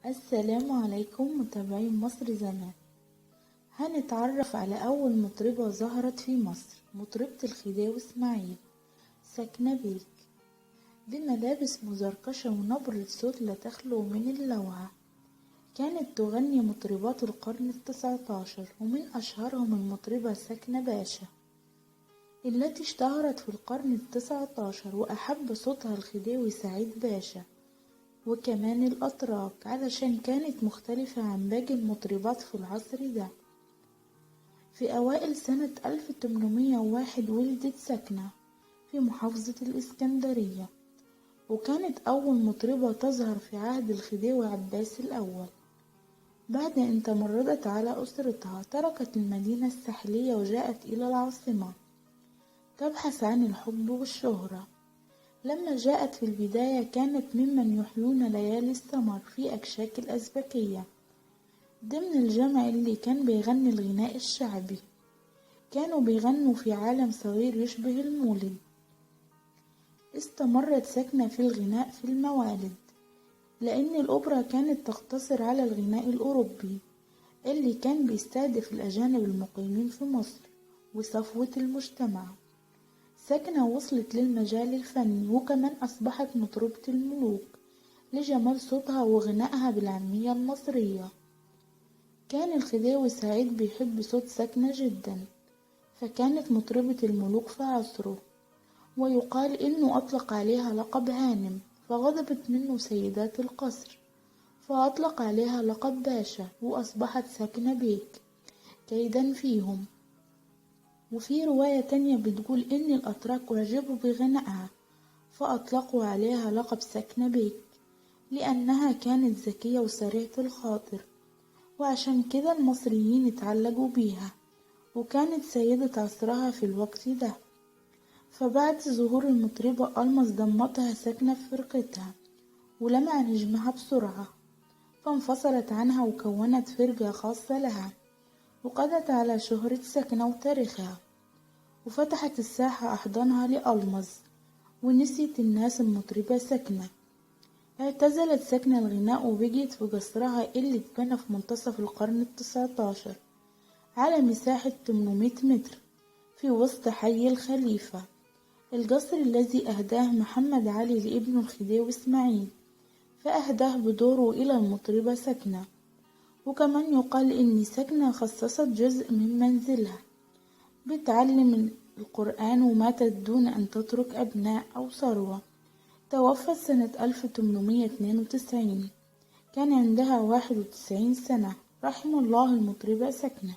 السلام عليكم متابعين مصر زمان. هنتعرف على أول مطربة ظهرت في مصر، مطربة الخديوي إسماعيل، ساكنة بيك، بملابس مزركشة ونبرة صوت لا تخلو من اللوعة. كانت تغني مطربات القرن ال19، ومن أشهرهم المطربة سكنة باشا التي اشتهرت في القرن ال19، وأحب صوتها الخديوي سعيد باشا وكمان الأتراك علشان كانت مختلفة عن باقي المطربات في العصر ده. في أوائل سنة 1801 ولدت سكنة في محافظة الإسكندرية، وكانت أول مطربة تظهر في عهد الخديوي عباس الأول. بعد أن تمردت على أسرتها تركت المدينة الساحلية وجاءت إلى العاصمة تبحث عن الحب والشهرة. لما جاءت في البداية كانت ممن يحيون ليالي السمر في أكشاك الأزبكية ضمن الجمع اللي كان بيغني الغناء الشعبي. كانوا بيغنوا في عالم صغير يشبه المولد. استمرت سكنة في الغناء في الموالد، لأن الأوبرا كانت تقتصر على الغناء الأوروبي اللي كان بيستهدف الأجانب المقيمين في مصر وصفوة المجتمع. سكنة وصلت للمجال الفني وكمان أصبحت مطربة الملوك لجمال صوتها وغنائها بالعامية المصرية. كان الخديوي سعيد بيحب صوت سكنة جدا، فكانت مطربة الملوك في عصره، ويقال إنه أطلق عليها لقب هانم، فغضبت منه سيدات القصر فأطلق عليها لقب باشا، وأصبحت سكنة بيك كيدا فيهم. وفي رواية تانية بتقول إن الأتراك أعجبوا بغنائها فأطلقوا عليها لقب سكنة بيك، لأنها كانت ذكية وسريعة الخاطر، وعشان كده المصريين اتعلقوا بيها، وكانت سيدة عصرها في الوقت ده. فبعد ظهور المطربة ألمظ ضمتها سكنة في فرقتها ولمع نجمها بسرعة، فانفصلت عنها وكونت فرقة خاصة لها، وقضت على شهرة سكنة وتاريخها، وفتحت الساحة أحضانها لألمظ، ونسيت الناس المطربة سكنة. اعتزلت سكنة الغناء وبقيت في قصرها اللي اتبنى في منتصف القرن ال19 على مساحة 800 متر في وسط حي الخليفة، القصر الذي أهداه محمد علي لابنه الخديوي إسماعيل، فأهداه بدوره إلى المطربة سكنة. وكمان يقال إن سكنة خصصت جزء من منزلها بتعلم القرآن، وماتت دون أن تترك أبناء أو ثروة. توفت سنة 1892، كان عندها 91 سنة. رحم الله المطربة سكنة.